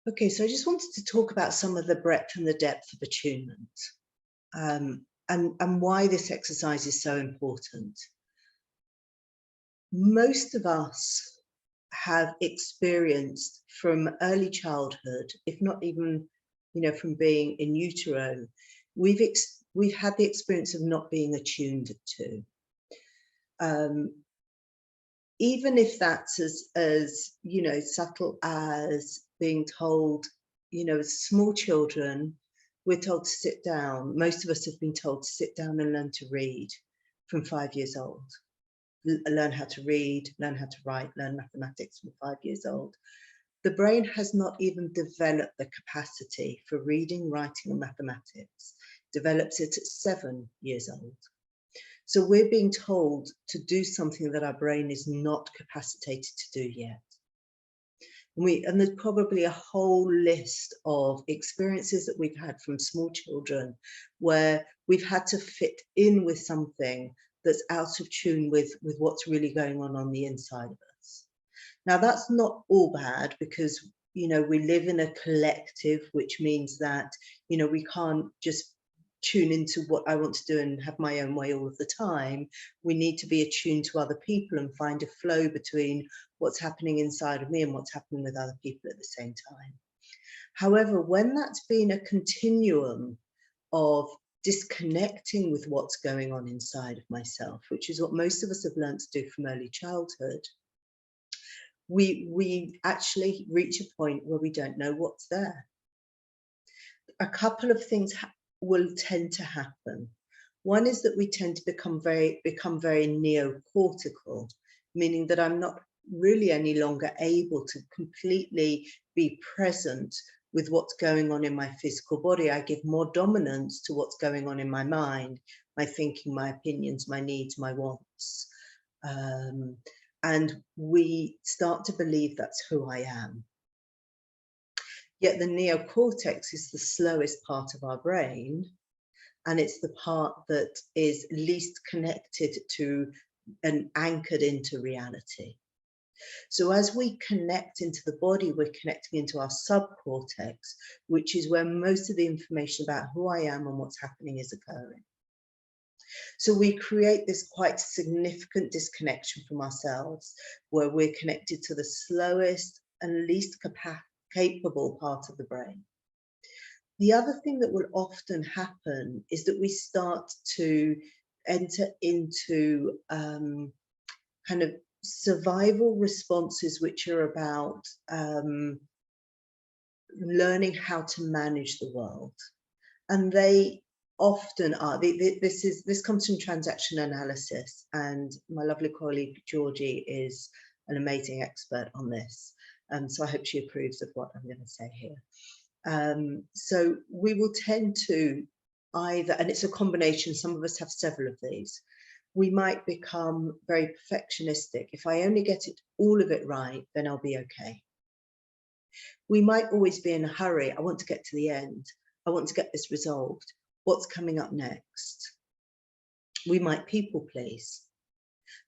Okay, so I just wanted to talk about some of the breadth and the depth of attunement, and why this exercise is so important. Most of us have experienced from early childhood, if not even, from being in utero, we've had the experience of not being attuned to. Even if that's as subtle as being told, as small children, we're told to sit down. Most of us have been told to sit down and learn to read from 5 years old. Learn how to read, learn how to write, learn mathematics from 5 years old. The brain has not even developed the capacity for reading, writing, and mathematics. Develops it at 7 years old. So we're being told to do something that our brain is not capacitated to do yet. And there's probably a whole list of experiences that we've had from small children where we've had to fit in with something that's out of tune with what's really going on the inside of us. Now, that's not all bad, because we live in a collective, which means that we can't just tune into what I want to do and have my own way all of the time. We need to be attuned to other people and find a flow between what's happening inside of me and what's happening with other people at the same time. However, when that's been a continuum of disconnecting with what's going on inside of myself, which is what most of us have learned to do from early childhood, we actually reach a point where we don't know what's there. A couple of things will tend to happen. One is that we tend to become very neocortical, meaning that I'm not really any longer able to completely be present with what's going on in my physical body. I give more dominance to what's going on in my mind, my thinking, my opinions, my needs, my wants. And we start to believe that's who I am. Yet the neocortex is the slowest part of our brain, and it's the part that is least connected to and anchored into reality. So as we connect into the body, we're connecting into our subcortex, which is where most of the information about who I am and what's happening is occurring. So we create this quite significant disconnection from ourselves, where we're connected to the slowest and least capable part of the brain. The other thing that will often happen is that we start to enter into kind of survival responses, which are about learning how to manage the world. And they often are, this comes from transaction analysis, and my lovely colleague Georgie is an amazing expert on this. So I hope she approves of what I'm going to say here. So we will tend to either, and it's a combination, some of us have several of these, we might become very perfectionistic. If I only get all of it right, then I'll be okay. We might always be in a hurry. I want to get to the end. I want to get this resolved. What's coming up next? We might people please.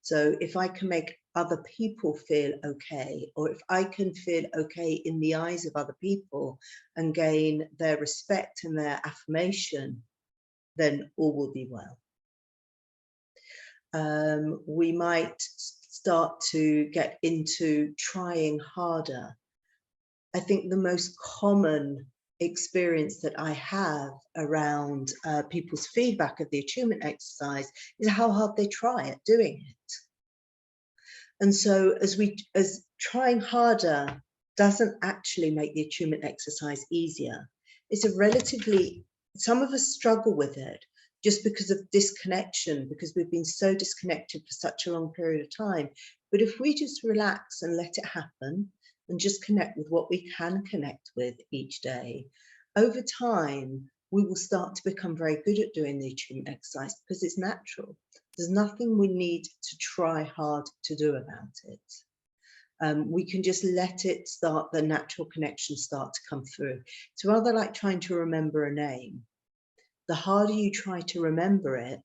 So if I can make other people feel okay, or if I can feel okay in the eyes of other people and gain their respect and their affirmation, then all will be well. We might start to get into trying harder. I think the most common experience that I have around people's feedback of the attunement exercise is how hard they try at doing it. And so as trying harder doesn't actually make the attunement exercise easier. It's some of us struggle with it just because of disconnection, because we've been so disconnected for such a long period of time. But if we just relax and let it happen and just connect with what we can connect with each day, over time, we will start to become very good at doing the attunement exercise because it's natural. There's nothing we need to try hard to do about it. We can just let it start, the natural connection start to come through. It's rather like trying to remember a name. The harder you try to remember it,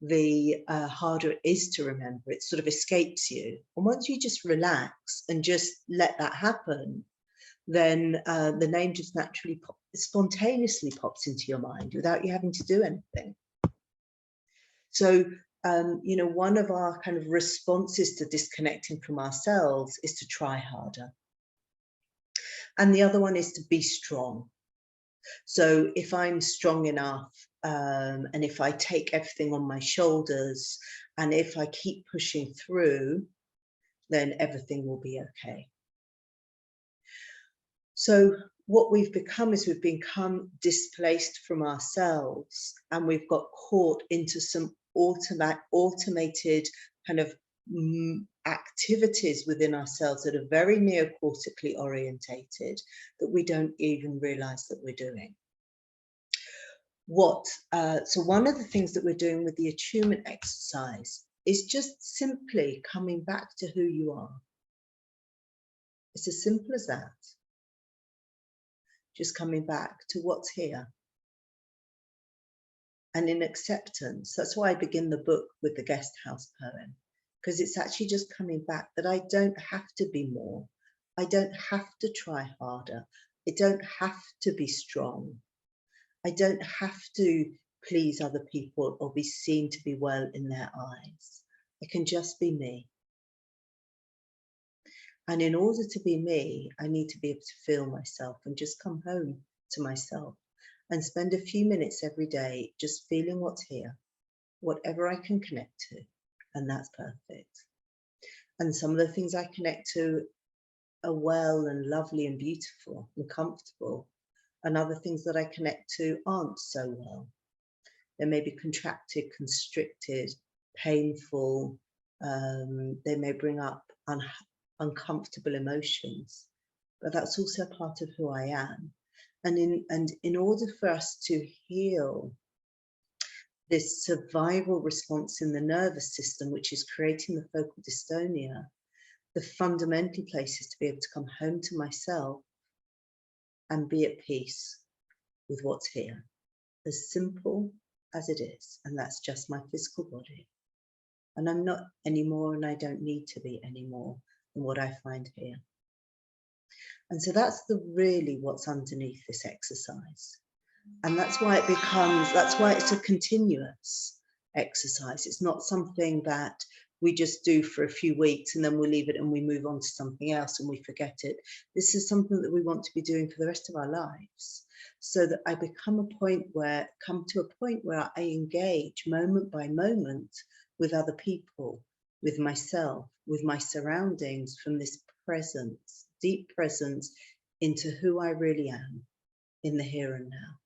the harder it is to remember. It sort of escapes you. And once you just relax and just let that happen, then the name just naturally spontaneously pops into your mind without you having to do anything. So, you know, one of our kind of responses to disconnecting from ourselves is to try harder. And the other one is to be strong. So if I'm strong enough, and if I take everything on my shoulders, and if I keep pushing through, then everything will be okay. So what we've become is we've become displaced from ourselves, and we've got caught into some automated kind of activities within ourselves that are very neocortically orientated, that we don't even realize that we're doing. So one of the things that we're doing with the attunement exercise is just simply coming back to who you are. It's as simple as that. Just coming back to what's here. And in acceptance, that's why I begin the book with the guest house poem, because it's actually just coming back that I don't have to be more. I don't have to try harder. I don't have to be strong. I don't have to please other people or be seen to be well in their eyes. I can just be me. And in order to be me, I need to be able to feel myself and just come home to myself and spend a few minutes every day just feeling what's here, whatever I can connect to, and that's perfect. And some of the things I connect to are well and lovely and beautiful and comfortable, and other things that I connect to aren't so well. They may be contracted, constricted, painful. They may bring up uncomfortable emotions, but that's also part of who I am. And in order for us to heal this survival response in the nervous system, which is creating the focal dystonia, the fundamental place is to be able to come home to myself and be at peace with what's here, as simple as it is, and that's just my physical body. And I'm not anymore, and I don't need to be anymore than what I find here. And so that's really what's underneath this exercise. And that's why it's a continuous exercise. It's not something that we just do for a few weeks and then we leave it and we move on to something else and we forget it. This is something that we want to be doing for the rest of our lives, so that I come to a point where I engage moment by moment with other people, with myself, with my surroundings, from this presence, deep presence into who I really am in the here and now.